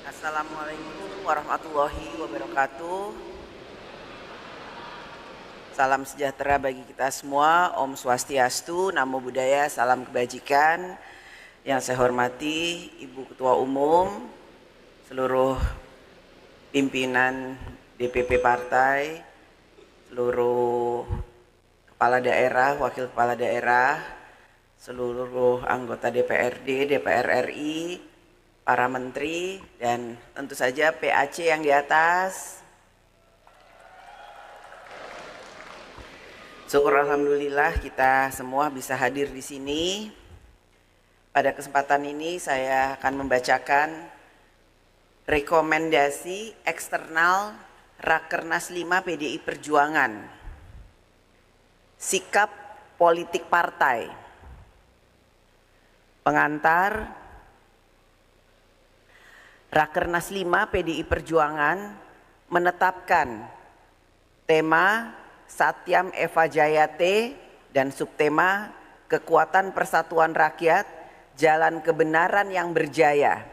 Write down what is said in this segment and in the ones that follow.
Assalamualaikum warahmatullahi wabarakatuh. Salam sejahtera bagi kita semua. Om Swastiastu, Namo Buddhaya, salam kebajikan. Yang saya hormati Ibu Ketua Umum, seluruh pimpinan DPP Partai, seluruh kepala daerah, wakil kepala daerah, seluruh anggota DPRD, DPR RI, para menteri, dan tentu saja PAC yang di atas. Syukur alhamdulillah kita semua bisa hadir di sini. Pada kesempatan ini saya akan membacakan rekomendasi eksternal Rakernas 5 PDI Perjuangan. Sikap politik partai. Pengantar, Rakernas 5 PDI Perjuangan menetapkan tema Satyam Eva Jayate dan subtema Kekuatan Persatuan Rakyat, Jalan Kebenaran yang Berjaya.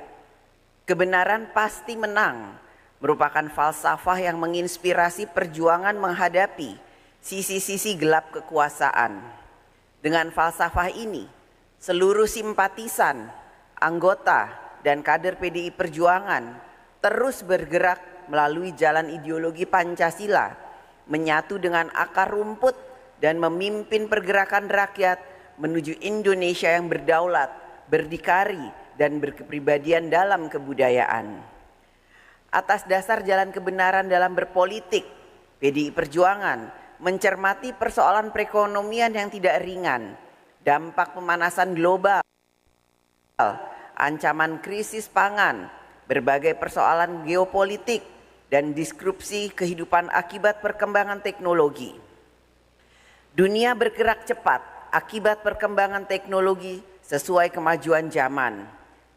Kebenaran pasti menang merupakan falsafah yang menginspirasi perjuangan menghadapi sisi-sisi gelap kekuasaan. Dengan falsafah ini, seluruh simpatisan, anggota, dan kader PDI Perjuangan terus bergerak melalui jalan ideologi Pancasila, menyatu dengan akar rumput dan memimpin pergerakan rakyat menuju Indonesia yang berdaulat, berdikari, dan berkepribadian dalam kebudayaan. Atas dasar jalan kebenaran dalam berpolitik, PDI Perjuangan mencermati persoalan perekonomian yang tidak ringan, dampak pemanasan global, ancaman krisis pangan, berbagai persoalan geopolitik, dan disrupsi kehidupan akibat perkembangan teknologi. Dunia bergerak cepat akibat perkembangan teknologi sesuai kemajuan zaman.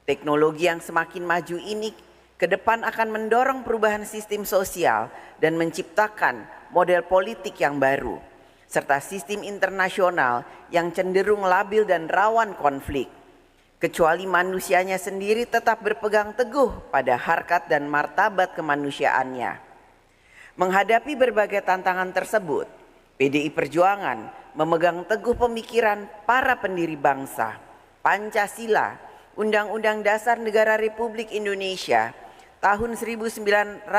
Teknologi yang semakin maju ini ke depan akan mendorong perubahan sistem sosial dan menciptakan model politik yang baru, serta sistem internasional yang cenderung labil dan rawan konflik. Kecuali manusianya sendiri tetap berpegang teguh pada harkat dan martabat kemanusiaannya. Menghadapi berbagai tantangan tersebut, PDI Perjuangan memegang teguh pemikiran para pendiri bangsa, Pancasila, Undang-Undang Dasar Negara Republik Indonesia tahun 1945,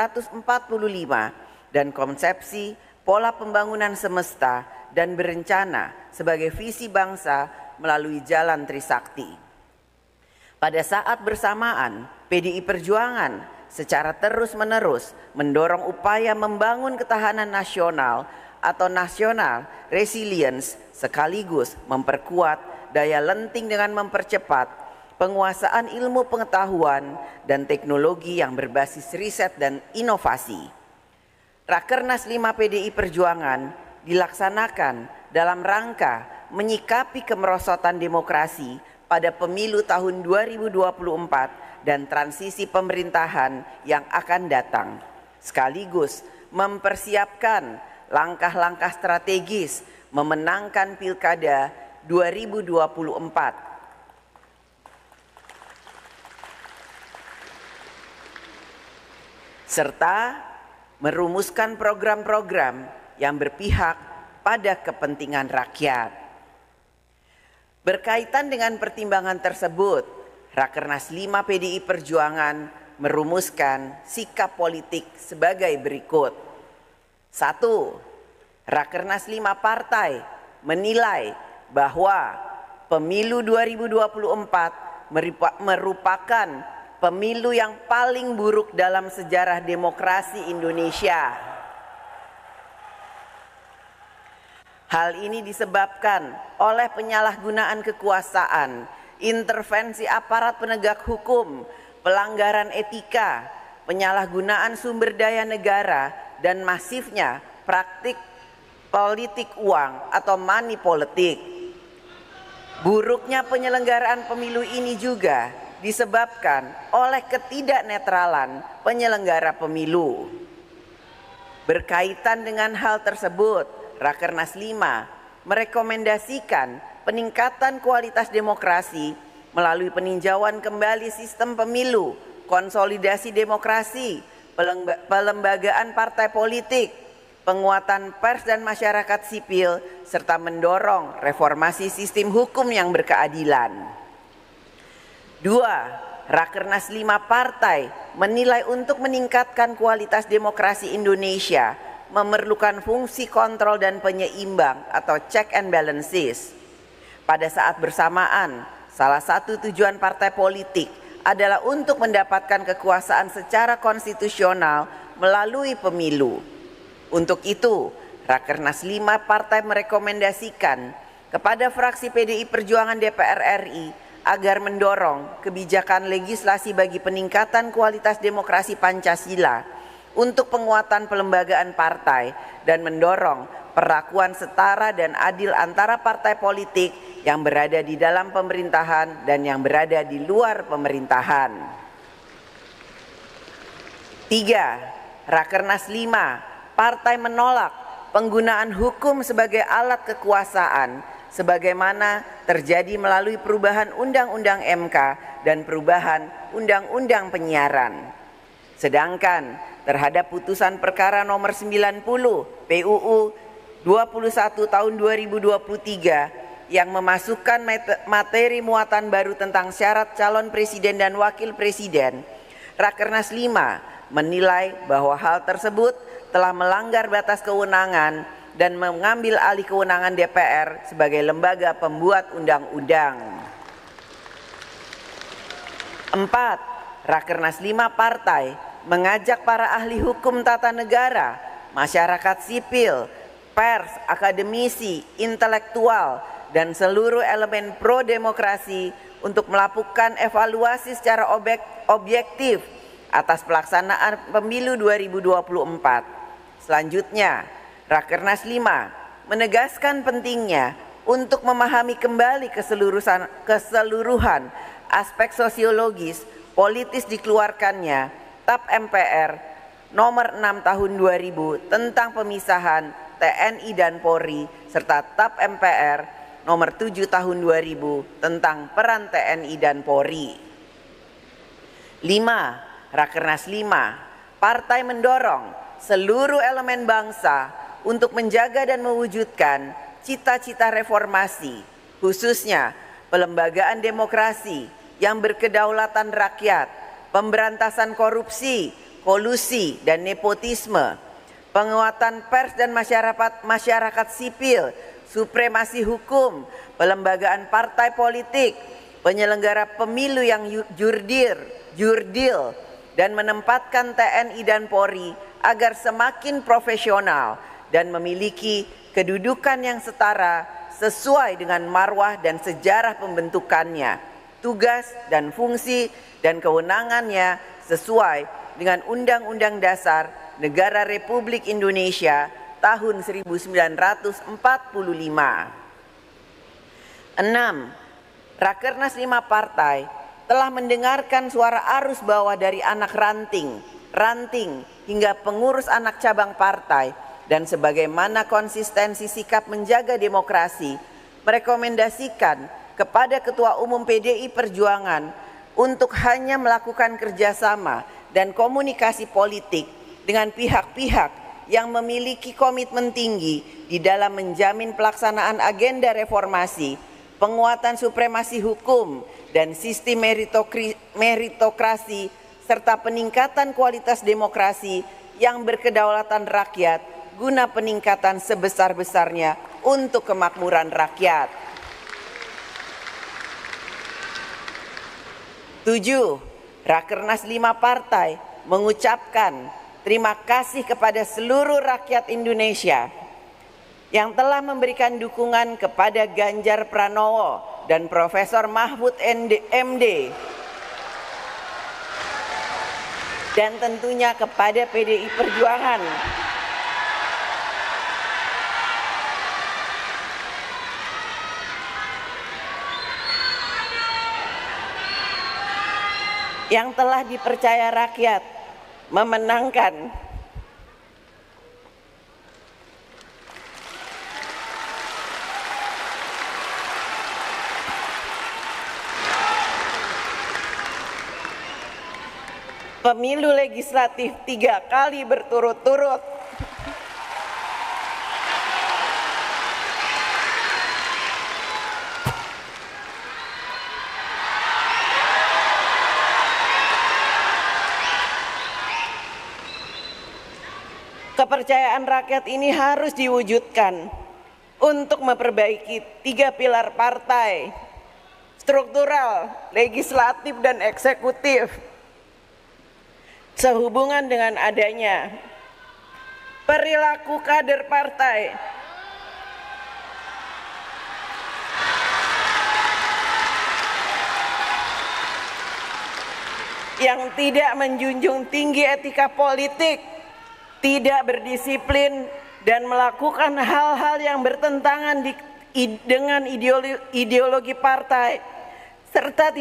dan konsepsi pola pembangunan semesta dan berencana sebagai visi bangsa melalui jalan Trisakti. Pada saat bersamaan, PDI Perjuangan secara terus-menerus mendorong upaya membangun ketahanan nasional atau national resilience, sekaligus memperkuat daya lenting dengan mempercepat penguasaan ilmu pengetahuan dan teknologi yang berbasis riset dan inovasi. Rakernas 5 PDI Perjuangan dilaksanakan dalam rangka menyikapi kemerosotan demokrasi pada pemilu tahun 2024 dan transisi pemerintahan yang akan datang, sekaligus mempersiapkan langkah-langkah strategis memenangkan Pilkada 2024. Serta merumuskan program-program yang berpihak pada kepentingan rakyat. Berkaitan dengan pertimbangan tersebut, Rakernas 5 PDI Perjuangan merumuskan sikap politik sebagai berikut. 1. Rakernas 5 partai menilai bahwa pemilu 2024 merupakan pemilu yang paling buruk dalam sejarah demokrasi Indonesia. Hal ini disebabkan oleh penyalahgunaan kekuasaan, intervensi aparat penegak hukum, pelanggaran etika, penyalahgunaan sumber daya negara, dan masifnya praktik politik uang atau money politik. Buruknya penyelenggaraan pemilu ini juga disebabkan oleh ketidaknetralan penyelenggara pemilu. Berkaitan dengan hal tersebut, Rakernas 5 merekomendasikan peningkatan kualitas demokrasi melalui peninjauan kembali sistem pemilu, konsolidasi demokrasi, pelembagaan partai politik, penguatan pers dan masyarakat sipil, serta mendorong reformasi sistem hukum yang berkeadilan. 2. Rakernas 5 partai menilai untuk meningkatkan kualitas demokrasi Indonesia memerlukan fungsi kontrol dan penyeimbang atau check and balances. Pada saat bersamaan, salah satu tujuan partai politik adalah untuk mendapatkan kekuasaan secara konstitusional melalui pemilu. Untuk itu, Rakernas 5 partai merekomendasikan kepada fraksi PDI Perjuangan DPR RI agar mendorong kebijakan legislasi bagi peningkatan kualitas demokrasi Pancasila untuk penguatan pelembagaan partai dan mendorong perlakuan setara dan adil antara partai politik yang berada di dalam pemerintahan dan yang berada di luar pemerintahan. 3. Rakernas 5 partai menolak penggunaan hukum sebagai alat kekuasaan sebagaimana terjadi melalui perubahan Undang-Undang MK dan perubahan Undang-Undang Penyiaran. Sedangkan terhadap putusan perkara nomor 90 PUU 21 tahun 2023 yang memasukkan materi muatan baru tentang syarat calon presiden dan wakil presiden, Rakernas 5 menilai bahwa hal tersebut telah melanggar batas kewenangan dan mengambil alih kewenangan DPR sebagai lembaga pembuat undang-undang. 4. Rakernas 5 partai mengajak para ahli hukum tata negara, masyarakat sipil, pers, akademisi, intelektual, dan seluruh elemen pro-demokrasi untuk melakukan evaluasi secara objektif atas pelaksanaan pemilu 2024. Selanjutnya, Rakernas 5 menegaskan pentingnya untuk memahami kembali keseluruhan aspek sosiologis politis dikeluarkannya TAP MPR nomor 6 tahun 2000 tentang pemisahan TNI dan Polri serta TAP MPR nomor 7 tahun 2000 tentang peran TNI dan Polri. 5. Rakernas 5 partai mendorong seluruh elemen bangsa untuk menjaga dan mewujudkan cita-cita reformasi, khususnya pelembagaan demokrasi yang berkedaulatan rakyat, pemberantasan korupsi, kolusi, dan nepotisme, penguatan pers dan masyarakat sipil, supremasi hukum, pelembagaan partai politik, penyelenggara pemilu yang jurdil, dan menempatkan TNI dan Polri agar semakin profesional dan memiliki kedudukan yang setara sesuai dengan marwah dan sejarah pembentukannya, tugas dan fungsi dan kewenangannya sesuai dengan Undang-Undang Dasar Negara Republik Indonesia tahun 1945. 6. Rakernas 5 partai telah mendengarkan suara arus bawah dari anak ranting hingga pengurus anak cabang partai dan sebagaimana konsistensi sikap menjaga demokrasi merekomendasikan kepada Ketua Umum PDI Perjuangan untuk hanya melakukan kerjasama dan komunikasi politik dengan pihak-pihak yang memiliki komitmen tinggi di dalam menjamin pelaksanaan agenda reformasi, penguatan supremasi hukum dan sistem meritokrasi serta peningkatan kualitas demokrasi yang berkedaulatan rakyat guna peningkatan sebesar-besarnya untuk kemakmuran rakyat. 7. Rakernas 5 partai mengucapkan terima kasih kepada seluruh rakyat Indonesia yang telah memberikan dukungan kepada Ganjar Pranowo dan Profesor Mahfud MD dan tentunya kepada PDI Perjuangan yang telah dipercaya rakyat memenangkan pemilu legislatif 3 kali berturut-turut, kepercayaan rakyat ini harus diwujudkan untuk memperbaiki 3 pilar partai, struktural, legislatif, dan eksekutif, sehubungan dengan adanya perilaku kader partai yang tidak menjunjung tinggi etika politik, tidak berdisiplin, dan melakukan hal-hal yang bertentangan dengan ideologi partai, serta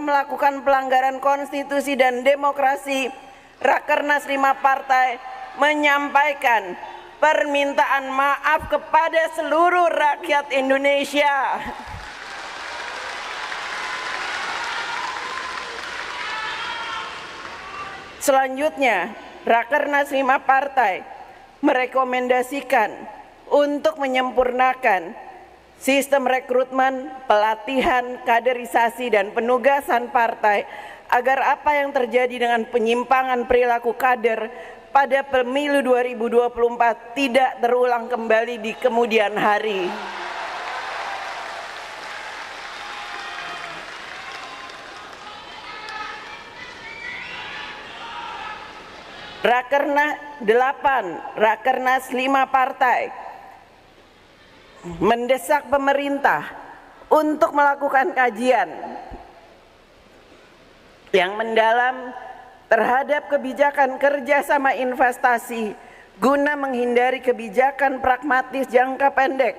melakukan pelanggaran konstitusi dan demokrasi. Rakernas 5 partai menyampaikan permintaan maaf kepada seluruh rakyat Indonesia. Selanjutnya, Rakernas 5 partai merekomendasikan untuk menyempurnakan sistem rekrutmen, pelatihan, kaderisasi, dan penugasan partai agar apa yang terjadi dengan penyimpangan perilaku kader pada pemilu 2024 tidak terulang kembali di kemudian hari. Rakernas 8, Rakernas 5 partai mendesak pemerintah untuk melakukan kajian yang mendalam terhadap kebijakan kerjasama investasi guna menghindari kebijakan pragmatis jangka pendek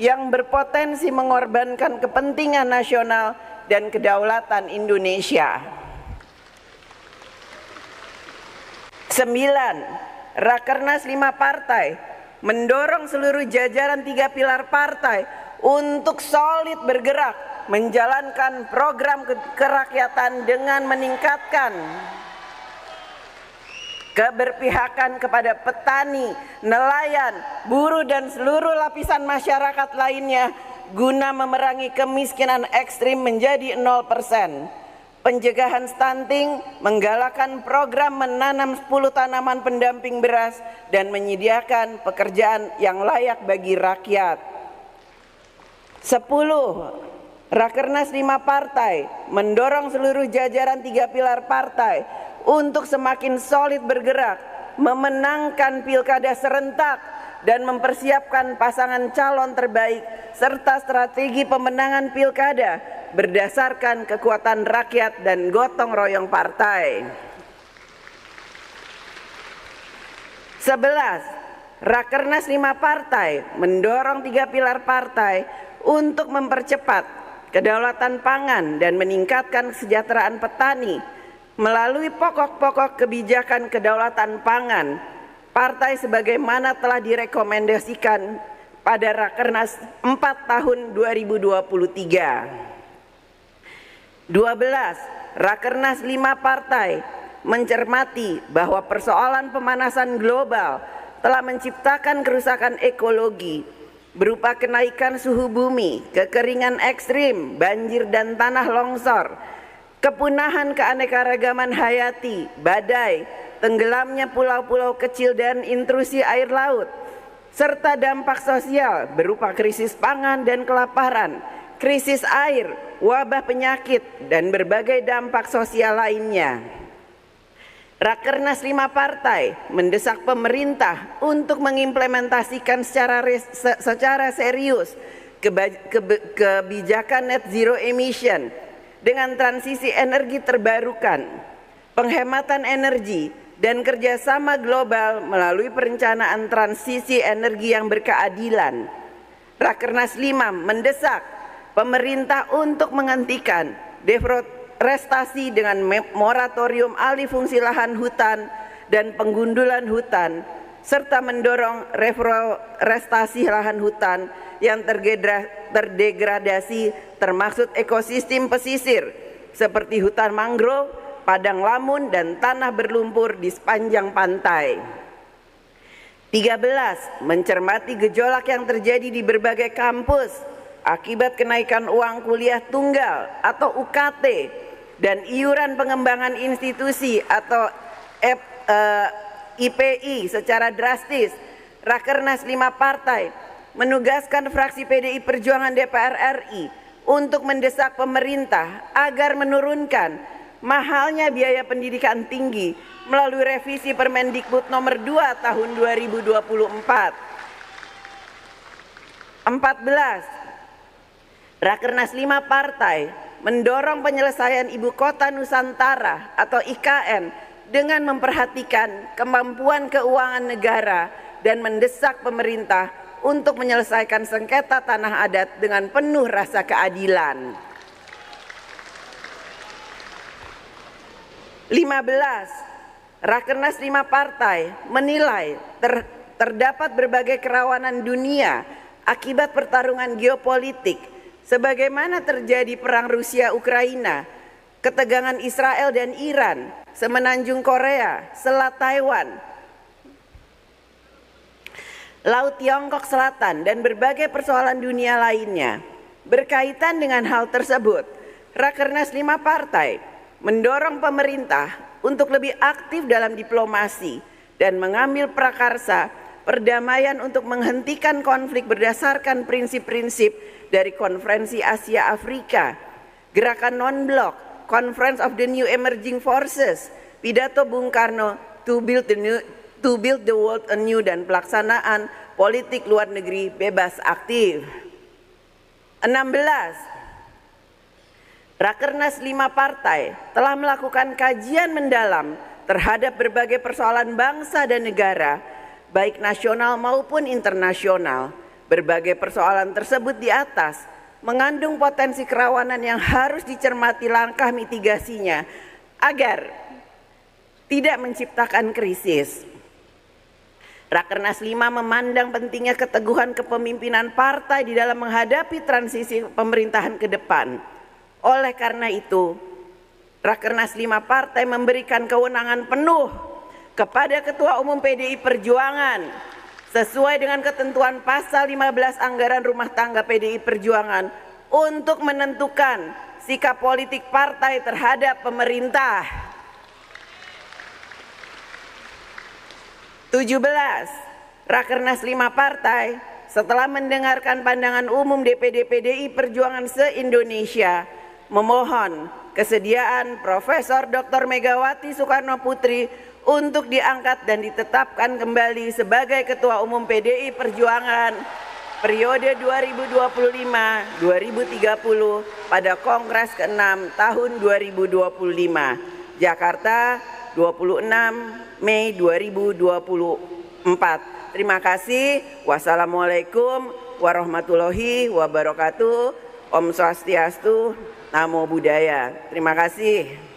yang berpotensi mengorbankan kepentingan nasional dan kedaulatan Indonesia. 9. Rakernas 5 partai mendorong seluruh jajaran 3 pilar partai untuk solid bergerak menjalankan program kerakyatan dengan meningkatkan keberpihakan kepada petani, nelayan, buruh, dan seluruh lapisan masyarakat lainnya guna memerangi kemiskinan ekstrim menjadi 0%. Pencegahan stunting, menggalakkan program menanam 10 tanaman pendamping beras, dan menyediakan pekerjaan yang layak bagi rakyat. 10. Rakernas 5 partai mendorong seluruh jajaran 3 pilar partai untuk semakin solid bergerak, memenangkan pilkada serentak, dan mempersiapkan pasangan calon terbaik serta strategi pemenangan pilkada berdasarkan kekuatan rakyat dan gotong royong partai. 11. Rakernas 5 partai mendorong 3 pilar partai untuk mempercepat kedaulatan pangan dan meningkatkan kesejahteraan petani melalui pokok-pokok kebijakan kedaulatan pangan partai sebagaimana telah direkomendasikan pada Rakernas 4 tahun 2023. 12. Rakernas 5 partai mencermati bahwa persoalan pemanasan global telah menciptakan kerusakan ekologi berupa kenaikan suhu bumi, kekeringan ekstrim, banjir dan tanah longsor, kepunahan keanekaragaman hayati, badai, tenggelamnya pulau-pulau kecil dan intrusi air laut, serta dampak sosial berupa krisis pangan dan kelaparan, krisis air, wabah penyakit, dan berbagai dampak sosial lainnya. Rakernas 5 partai mendesak pemerintah untuk mengimplementasikan secara serius kebijakan net zero emission dengan transisi energi terbarukan, penghematan energi, dan kerjasama global melalui perencanaan transisi energi yang berkeadilan. Rakernas 5 mendesak pemerintah untuk menghentikan deforestasi dengan moratorium alih fungsi lahan hutan dan penggundulan hutan, serta mendorong reforestasi lahan hutan yang terdegradasi termasuk ekosistem pesisir seperti hutan mangrove, padang lamun, dan tanah berlumpur di sepanjang pantai. 13. Mencermati gejolak yang terjadi di berbagai kampus akibat kenaikan uang kuliah tunggal atau UKT dan iuran pengembangan institusi atau IPI secara drastis. Rakernas 5 partai menugaskan fraksi PDI Perjuangan DPR RI untuk mendesak pemerintah agar menurunkan mahalnya biaya pendidikan tinggi melalui revisi Permendikbud nomor 2 tahun 2024. 14. Rakernas 5 partai mendorong penyelesaian Ibu Kota Nusantara atau IKN dengan memperhatikan kemampuan keuangan negara dan mendesak pemerintah untuk menyelesaikan sengketa tanah adat dengan penuh rasa keadilan. 15. Rakernas 5 partai menilai terdapat berbagai kerawanan dunia akibat pertarungan geopolitik sebagaimana terjadi perang Rusia-Ukraina, ketegangan Israel dan Iran, semenanjung Korea, Selat Taiwan, Laut Tiongkok Selatan, dan berbagai persoalan dunia lainnya. Berkaitan dengan hal tersebut, Rakernas 5 partai mendorong pemerintah untuk lebih aktif dalam diplomasi dan mengambil prakarsa perdamaian untuk menghentikan konflik berdasarkan prinsip-prinsip dari Konferensi Asia Afrika, Gerakan Non-Blok, Conference of the New Emerging Forces, Pidato Bung Karno to build the world anew, dan pelaksanaan politik luar negeri bebas aktif. 16. Rakernas 5 partai telah melakukan kajian mendalam terhadap berbagai persoalan bangsa dan negara, baik nasional maupun internasional. Berbagai persoalan tersebut di atas mengandung potensi kerawanan yang harus dicermati langkah mitigasinya agar tidak menciptakan krisis. Rakernas 5 memandang pentingnya keteguhan kepemimpinan partai di dalam menghadapi transisi pemerintahan ke depan. Oleh karena itu, Rakernas 5 partai memberikan kewenangan penuh kepada Ketua Umum PDI Perjuangan sesuai dengan ketentuan pasal 15 Anggaran Rumah Tangga PDI Perjuangan untuk menentukan sikap politik partai terhadap pemerintah. 17. Rakernas 5 partai setelah mendengarkan pandangan umum DPD PDI Perjuangan se-Indonesia memohon kesediaan Profesor Dr. Megawati Soekarno Putri untuk diangkat dan ditetapkan kembali sebagai Ketua Umum PDI Perjuangan periode 2025-2030 pada Kongres ke-6 tahun 2025. Jakarta, 26 Mei 2024. Terima kasih. Wassalamualaikum warahmatullahi wabarakatuh. Om Swastiastu, Namo Buddhaya. Terima kasih.